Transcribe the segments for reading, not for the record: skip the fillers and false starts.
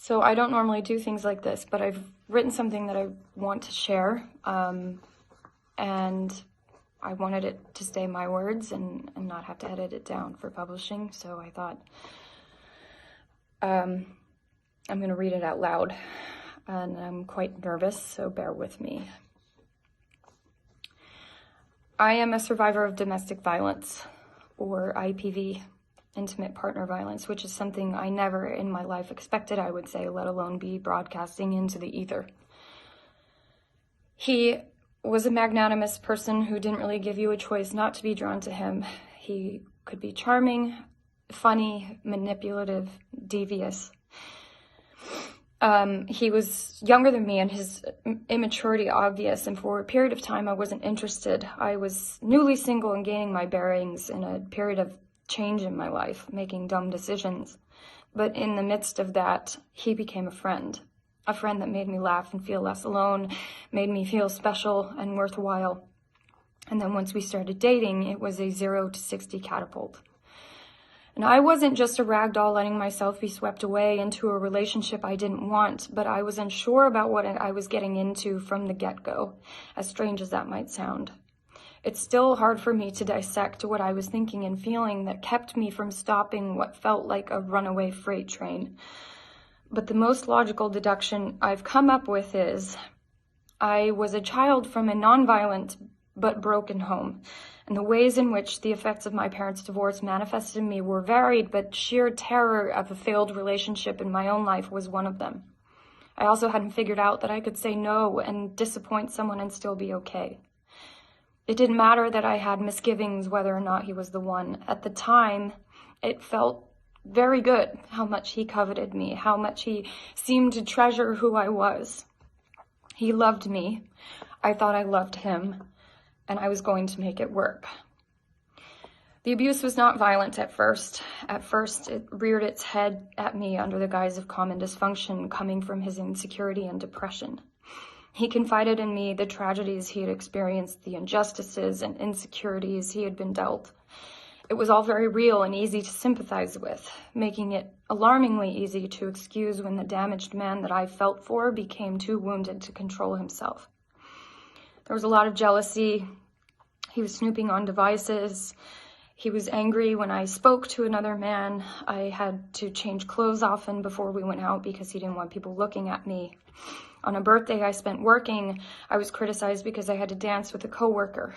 So I don't normally do things like this, but I've written something that I want to share, and I wanted it to stay my words and not have to edit it down for publishing, so I thought I'm going to read it out loud, and I'm quite nervous, so bear with me. I am a survivor of domestic violence, or IPV, intimate partner violence, which is something I never in my life expected I would say, let alone be broadcasting into the ether. He was a magnanimous person who didn't really give you a choice not to be drawn to him. He could be charming, funny, manipulative, devious. He was younger than me and his immaturity obvious, and for a period of time I wasn't interested. I was newly single and gaining my bearings in a period of change in my life, making dumb decisions. But in the midst of that, he became a friend that made me laugh and feel less alone, made me feel special and worthwhile. And then once we started dating, it was a 0 to 60 catapult. And I wasn't just a ragdoll letting myself be swept away into a relationship I didn't want, but I was unsure about what I was getting into from the get-go, as strange as that might sound. It's still hard for me to dissect what I was thinking and feeling that kept me from stopping what felt like a runaway freight train. But the most logical deduction I've come up with is I was a child from a nonviolent but broken home, and the ways in which the effects of my parents' divorce manifested in me were varied, but sheer terror of a failed relationship in my own life was one of them. I also hadn't figured out that I could say no and disappoint someone and still be okay. It didn't matter that I had misgivings whether or not he was the one. At the time, it felt very good how much he coveted me, how much he seemed to treasure who I was. He loved me. I thought I loved him, and I was going to make it work. The abuse was not violent at first. At first, it reared its head at me under the guise of common dysfunction coming from his insecurity and depression. He confided in me the tragedies he had experienced, the injustices and insecurities he had been dealt. It was all very real and easy to sympathize with, making it alarmingly easy to excuse when the damaged man that I felt for became too wounded to control himself. There was a lot of jealousy. He was snooping on devices. He was angry when I spoke to another man. I had to change clothes often before we went out because he didn't want people looking at me. On a birthday I spent working, I was criticized because I had to dance with a coworker.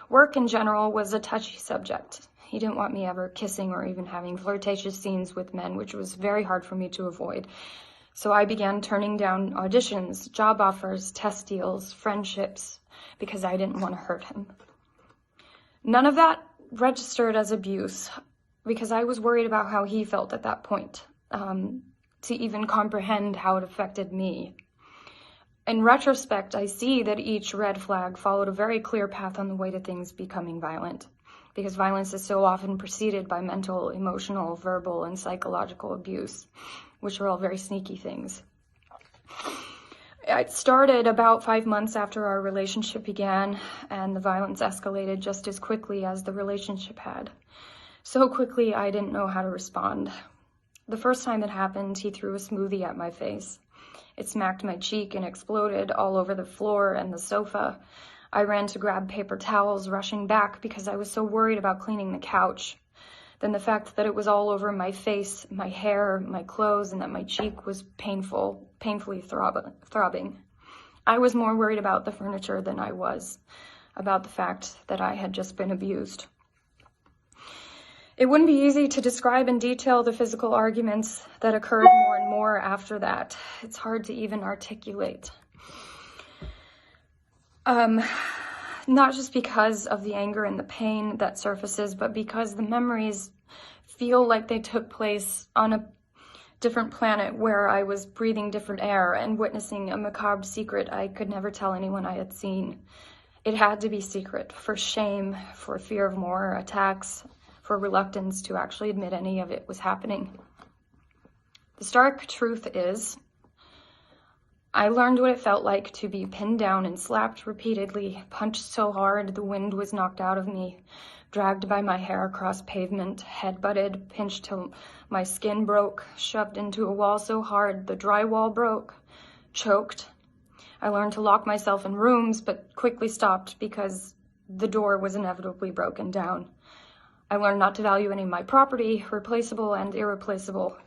Work in general was a touchy subject. He didn't want me ever kissing or even having flirtatious scenes with men, which was very hard for me to avoid. So I began turning down auditions, job offers, test deals, friendships, because I didn't want to hurt him. None of that registered as abuse because I was worried about how he felt at that point, to even comprehend how it affected me. In retrospect, I see that each red flag followed a very clear path on the way to things becoming violent, because violence is so often preceded by mental, emotional, verbal, and psychological abuse, which are all very sneaky things. It started about 5 months after our relationship began, and the violence escalated just as quickly as the relationship had. So quickly, I didn't know how to respond. The first time it happened, he threw a smoothie at my face. It smacked my cheek and exploded all over the floor and the sofa. I ran to grab paper towels, rushing back because I was so worried about cleaning the couch. Then the fact that it was all over my face, my hair, my clothes, and that my cheek was painfully throbbing. I was more worried about the furniture than I was about the fact that I had just been abused. It wouldn't be easy to describe in detail the physical arguments that occurred more and more after that. It's hard to even articulate. Not just because of the anger and the pain that surfaces, but because the memories feel like they took place on a different planet where I was breathing different air and witnessing a macabre secret I could never tell anyone I had seen. It had to be secret, for shame, for fear of more attacks, for reluctance to actually admit any of it was happening. The stark truth is, I learned what it felt like to be pinned down and slapped repeatedly, punched so hard the wind was knocked out of me, dragged by my hair across pavement, head-butted, pinched till my skin broke, shoved into a wall so hard the drywall broke, choked. I learned to lock myself in rooms, but quickly stopped because the door was inevitably broken down. I learned not to value any of my property, replaceable and irreplaceable.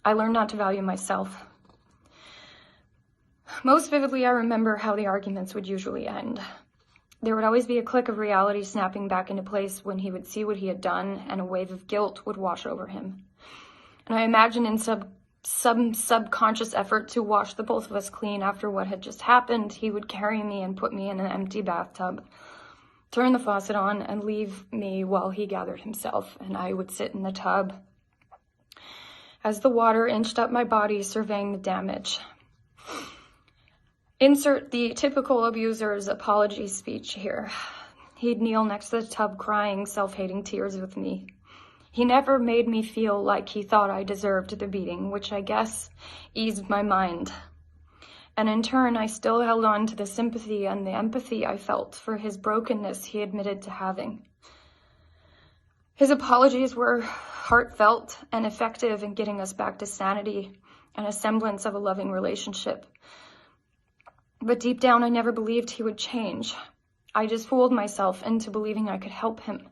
I learned not to value myself. Most vividly, I remember how the arguments would usually end. There would always be a click of reality snapping back into place when he would see what he had done, and a wave of guilt would wash over him. And I imagine in some subconscious effort to wash the both of us clean after what had just happened, he would carry me and put me in an empty bathtub, turn the faucet on, and leave me while he gathered himself, and I would sit in the tub as the water inched up my body, surveying the damage. Insert the typical abuser's apology speech here. He'd kneel next to the tub crying self-hating tears with me. He never made me feel like he thought I deserved the beating, which I guess eased my mind. And in turn, I still held on to the sympathy and the empathy I felt for his brokenness he admitted to having. His apologies were heartfelt and effective in getting us back to sanity and a semblance of a loving relationship. But deep down, I never believed he would change. I just fooled myself into believing I could help him.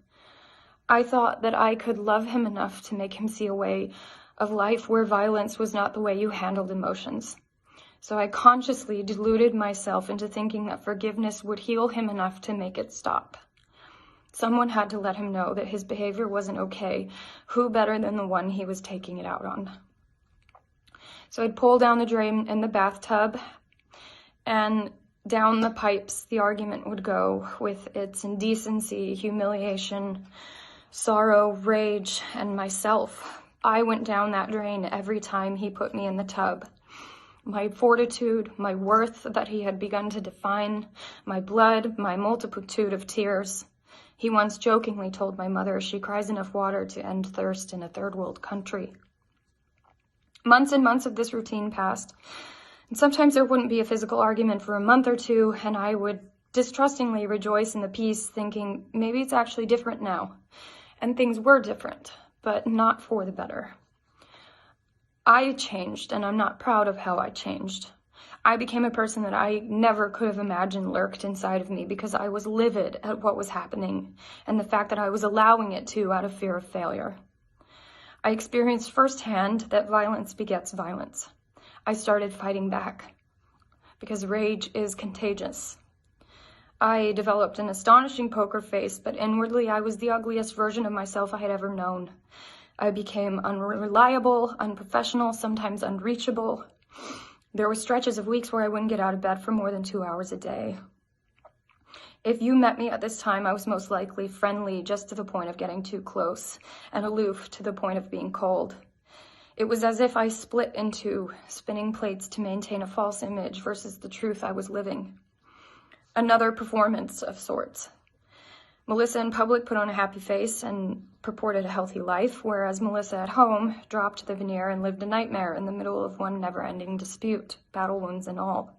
I thought that I could love him enough to make him see a way of life where violence was not the way you handled emotions. So I consciously deluded myself into thinking that forgiveness would heal him enough to make it stop. Someone had to let him know that his behavior wasn't okay. Who better than the one he was taking it out on? So I'd pull down the drain in the bathtub, and down the pipes the argument would go with its indecency, humiliation, sorrow, rage, and myself. I went down that drain every time he put me in the tub. My fortitude, my worth that he had begun to define, my blood, my multitude of tears. He once jokingly told my mother she cries enough water to end thirst in a third world country. Months and months of this routine passed, and sometimes there wouldn't be a physical argument for a month or two, and I would distrustingly rejoice in the peace, thinking maybe it's actually different now. And things were different, but not for the better. I changed, and I'm not proud of how I changed. I became a person that I never could have imagined lurked inside of me because I was livid at what was happening and the fact that I was allowing it to out of fear of failure. I experienced firsthand that violence begets violence. I started fighting back because rage is contagious. I developed an astonishing poker face, but inwardly I was the ugliest version of myself I had ever known. I became unreliable, unprofessional, sometimes unreachable. There were stretches of weeks where I wouldn't get out of bed for more than 2 hours a day. If you met me at this time, I was most likely friendly just to the point of getting too close, and aloof to the point of being cold. It was as if I split into spinning plates to maintain a false image versus the truth I was living. Another performance of sorts. Melissa in public put on a happy face and purported a healthy life, whereas Melissa at home dropped the veneer and lived a nightmare in the middle of one never-ending dispute, battle wounds and all.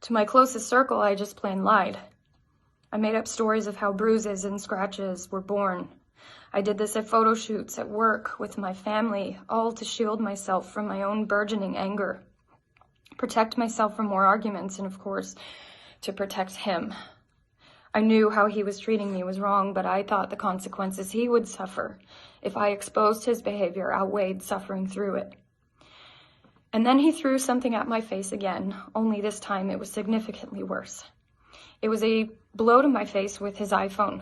To my closest circle, I just plain lied. I made up stories of how bruises and scratches were born. I did this at photo shoots, at work, with my family, all to shield myself from my own burgeoning anger, protect myself from more arguments, and of course, to protect him. I knew how he was treating me was wrong, but I thought the consequences he would suffer if I exposed his behavior outweighed suffering through it. And then he threw something at my face again, only this time it was significantly worse. It was a blow to my face with his iPhone.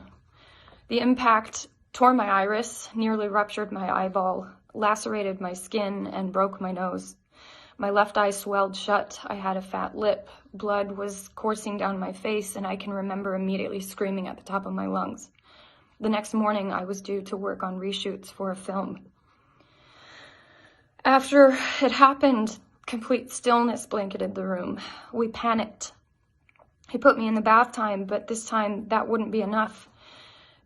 The impact tore my iris, nearly ruptured my eyeball, lacerated my skin, and broke my nose. My left eye swelled shut. I had a fat lip. Blood was coursing down my face, and I can remember immediately screaming at the top of my lungs. The next morning, I was due to work on reshoots for a film. After it happened, complete stillness blanketed the room. We panicked. He put me in the bath time, but this time that wouldn't be enough.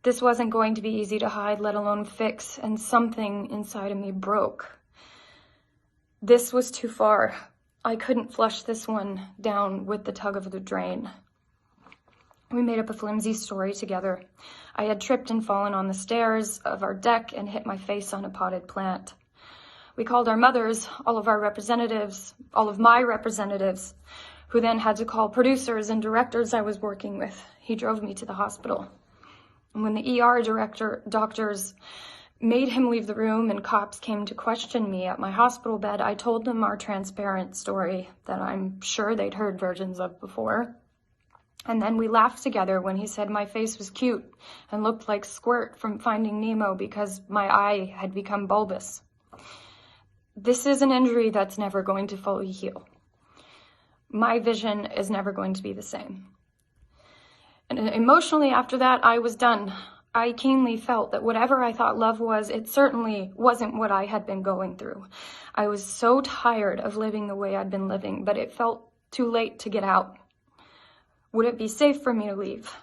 This wasn't going to be easy to hide, let alone fix, and something inside of me broke. This was too far. I couldn't flush this one down with the tug of the drain. We made up a flimsy story together. I had tripped and fallen on the stairs of our deck and hit my face on a potted plant. We called our mothers, all of my representatives, who then had to call producers and directors I was working with. He drove me to the hospital. And when the ER doctors made him leave the room and cops came to question me at my hospital bed, I told them our transparent story that I'm sure they'd heard versions of before. And then we laughed together when he said my face was cute and looked like Squirt from Finding Nemo because my eye had become bulbous. This is an injury that's never going to fully heal. My vision is never going to be the same. And emotionally after that, I was done. I keenly felt that whatever I thought love was, it certainly wasn't what I had been going through. I was so tired of living the way I'd been living, but it felt too late to get out. Would it be safe for me to leave?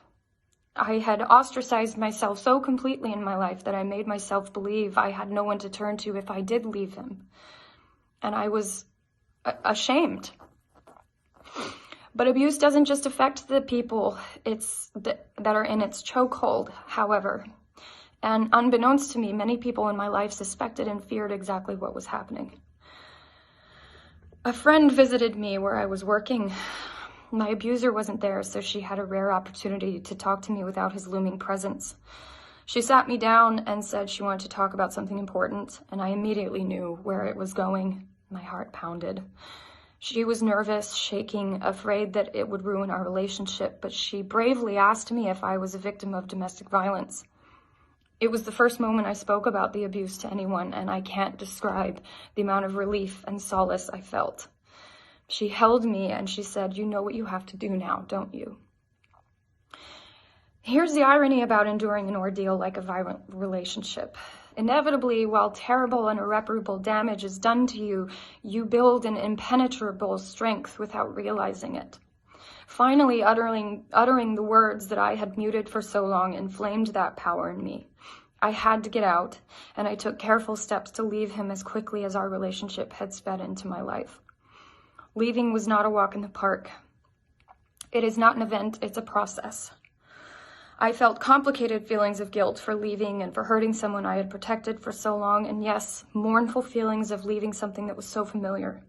I had ostracized myself so completely in my life that I made myself believe I had no one to turn to if I did leave him. And I was ashamed. But abuse doesn't just affect the people that are in its chokehold, however. And unbeknownst to me, many people in my life suspected and feared exactly what was happening. A friend visited me where I was working. My abuser wasn't there, so she had a rare opportunity to talk to me without his looming presence. She sat me down and said she wanted to talk about something important, and I immediately knew where it was going. My heart pounded. She was nervous, shaking, afraid that it would ruin our relationship, but she bravely asked me if I was a victim of domestic violence. It was the first moment I spoke about the abuse to anyone, and I can't describe the amount of relief and solace I felt. She held me and she said, "You know what you have to do now, don't you?" Here's the irony about enduring an ordeal like a violent relationship. Inevitably, while terrible and irreparable damage is done to you, you build an impenetrable strength without realizing it. Finally, uttering the words that I had muted for so long inflamed that power in me. I had to get out, and I took careful steps to leave him as quickly as our relationship had sped into my life. Leaving was not a walk in the park. It is not an event, it's a process. I felt complicated feelings of guilt for leaving and for hurting someone I had protected for so long, and yes, mournful feelings of leaving something that was so familiar.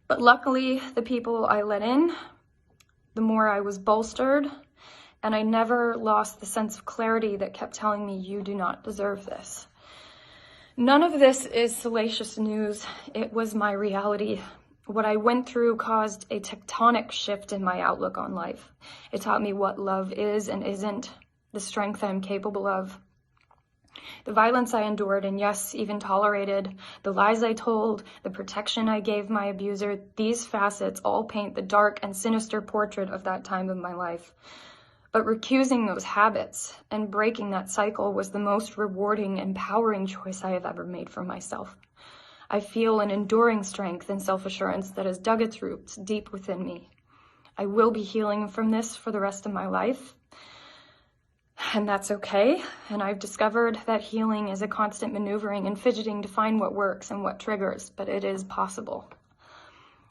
But luckily, the people I let in, the more I was bolstered, and I never lost the sense of clarity that kept telling me, "You do not deserve this." None of this is salacious news. It was my reality. What I went through caused a tectonic shift in my outlook on life. It taught me what love is and isn't, the strength I'm capable of. The violence I endured and yes, even tolerated, the lies I told, the protection I gave my abuser, these facets all paint the dark and sinister portrait of that time of my life. But recusing those habits and breaking that cycle was the most rewarding, empowering choice I have ever made for myself. I feel an enduring strength and self-assurance that has dug its roots deep within me. I will be healing from this for the rest of my life, and that's okay. And I've discovered that healing is a constant maneuvering and fidgeting to find what works and what triggers, but it is possible.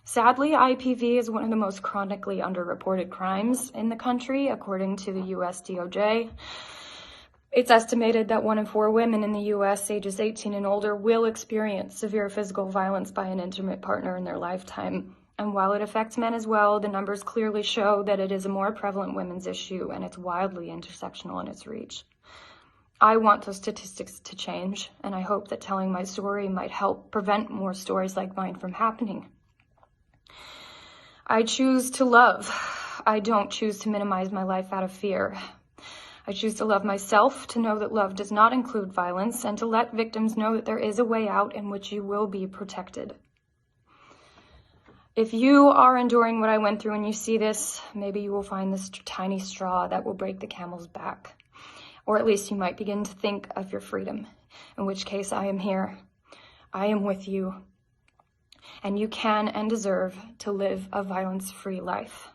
Sadly, IPV is one of the most chronically underreported crimes in the country, according to the US DOJ. It's estimated that 1 in 4 women in the U.S. ages 18 and older will experience severe physical violence by an intimate partner in their lifetime. And while it affects men as well, the numbers clearly show that it is a more prevalent women's issue and it's wildly intersectional in its reach. I want those statistics to change, and I hope that telling my story might help prevent more stories like mine from happening. I choose to love. I don't choose to minimize my life out of fear. I choose to love myself, to know that love does not include violence, and to let victims know that there is a way out in which you will be protected. If you are enduring what I went through and you see this, maybe you will find this tiny straw that will break the camel's back. Or at least you might begin to think of your freedom, in which case I am here. I am with you. And you can and deserve to live a violence-free life.